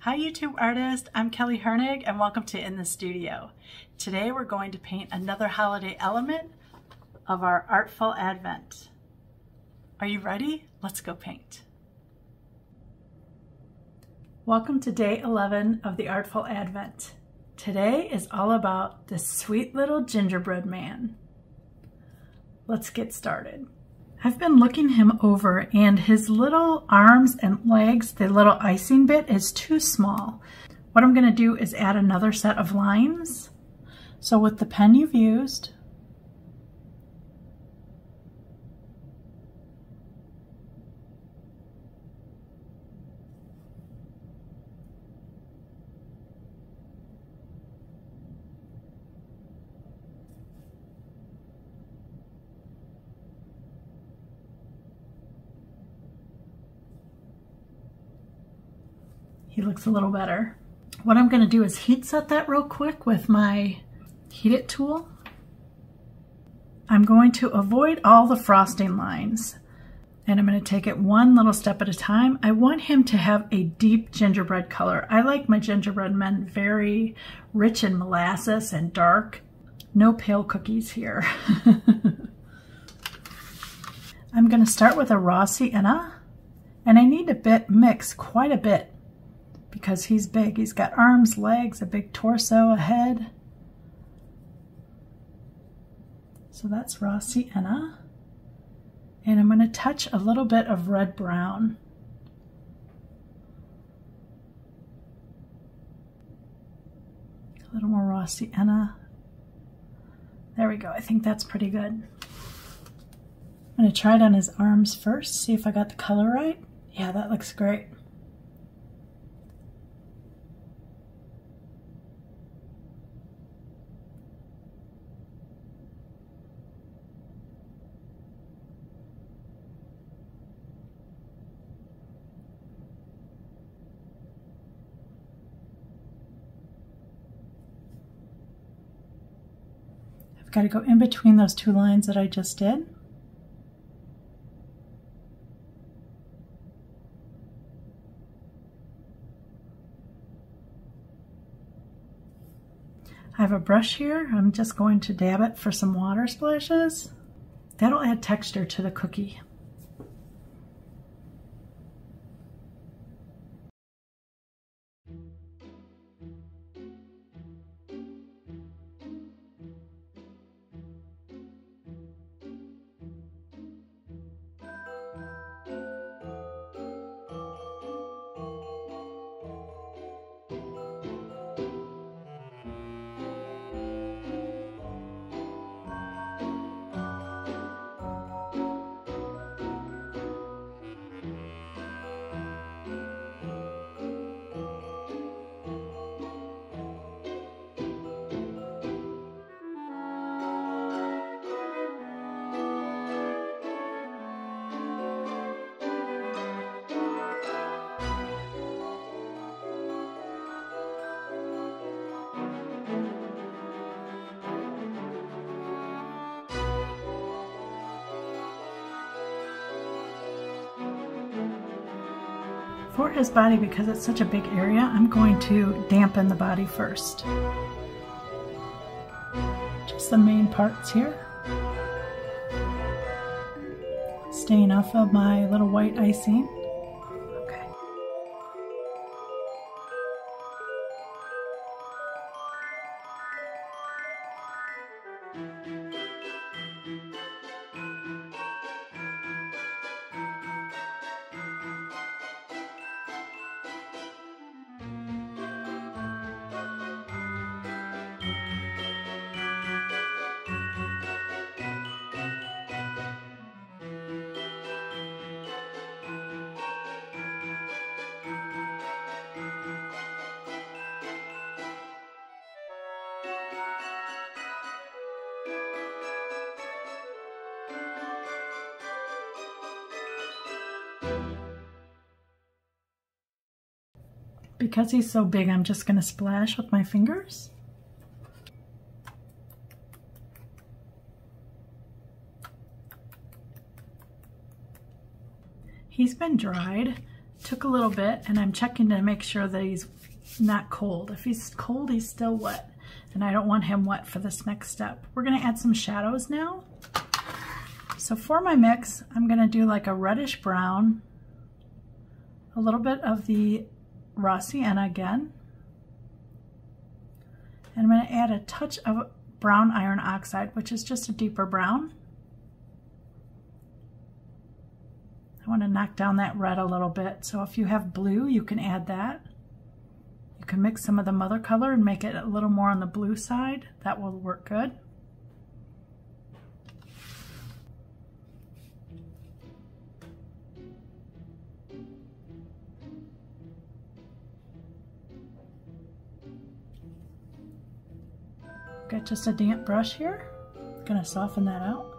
Hi YouTube artists, I'm Kelly Hernig and welcome to In the Studio. Today we're going to paint another holiday element of our Artful Advent. Are you ready? Let's go paint. Welcome to day 11 of the Artful Advent. Today is all about this sweet little gingerbread man. Let's get started. I've been looking him over and his little arms and legs, the little icing bit is too small. What I'm going to do is add another set of lines. So with the pen you've used, he looks a little better. What I'm going to do is heat set that real quick with my Heat It tool. I'm going to avoid all the frosting lines and I'm going to take it one little step at a time. I want him to have a deep gingerbread color. I like my gingerbread men very rich in molasses and dark. No pale cookies here. I'm going to start with a raw sienna and I need to mix quite a bit because he's big. He's got arms, legs, a big torso, a head. So that's raw sienna. And I'm going to touch a little bit of red brown. A little more raw sienna. There we go. I think that's pretty good. I'm going to try it on his arms first, see if I got the color right. Yeah, that looks great. Got to go in between those two lines that I just did. I have a brush here. I'm just going to dab it for some water splashes. That'll add texture to the cookie. For his body, because it's such a big area, I'm going to dampen the body first. Just the main parts here. Staying off of my little white icing. Okay. Because he's so big, I'm just going to splash with my fingers. He's been dried, Took a little bit, and I'm checking to make sure that he's not cold. If he's cold, he's still wet, and I don't want him wet for this next step. We're gonna add some shadows now. So for my mix, I'm gonna do like a reddish brown, a little bit of the raw sienna again, and I'm gonna add a touch of brown iron oxide, which is just a deeper brown. I want to knock down that red a little bit, so if you have blue, you can add that. You can mix some of the mother color and make it a little more on the blue side. That will work good. Got just a damp brush here. Gonna soften that out.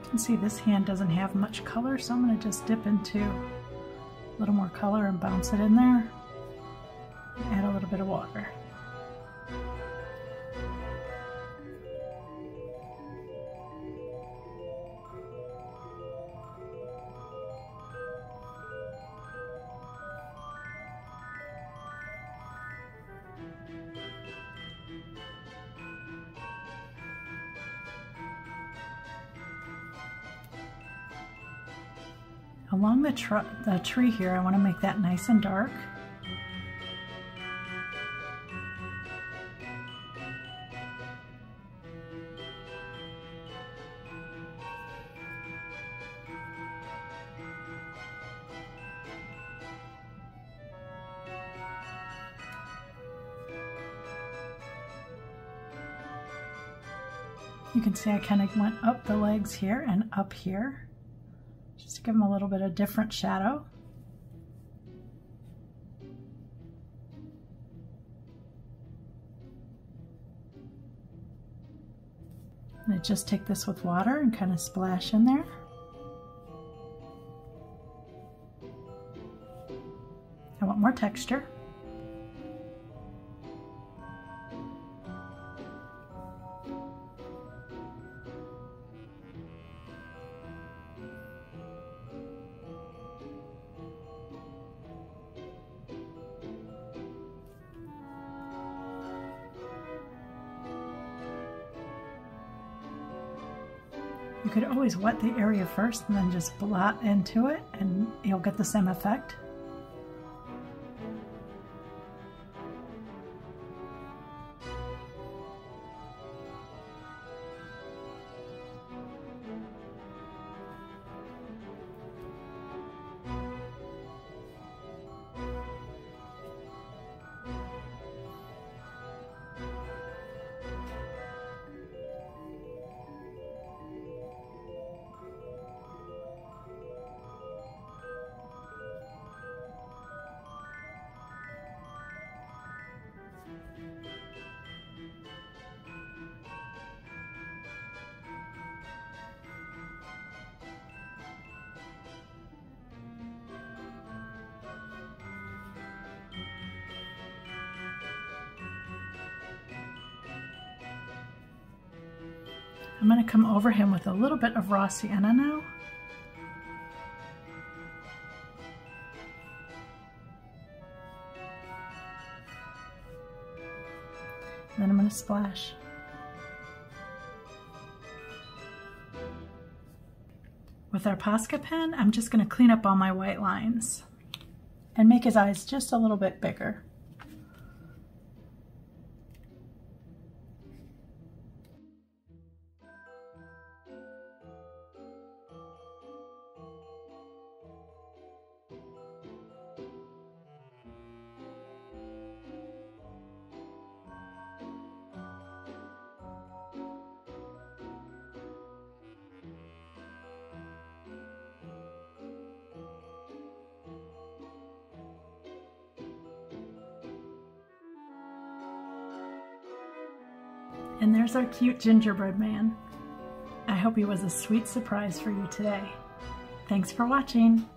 You can see this hand doesn't have much color, so I'm going to just dip into a little more color and bounce it in there. Add a little bit of water. Along the tree here, I want to make that nice and dark. You can see I kind of went up the legs here and up here, just to give them a little bit of different shadow. And I just take this with water and kind of splash in there. I want more texture. You could always wet the area first and then just blot into it and you'll get the same effect. I'm going to come over him with a little bit of raw sienna now. And then I'm going to splash. With our Posca pen, I'm just going to clean up all my white lines and make his eyes just a little bit bigger. And there's our cute gingerbread man. I hope he was a sweet surprise for you today. Thanks for watching.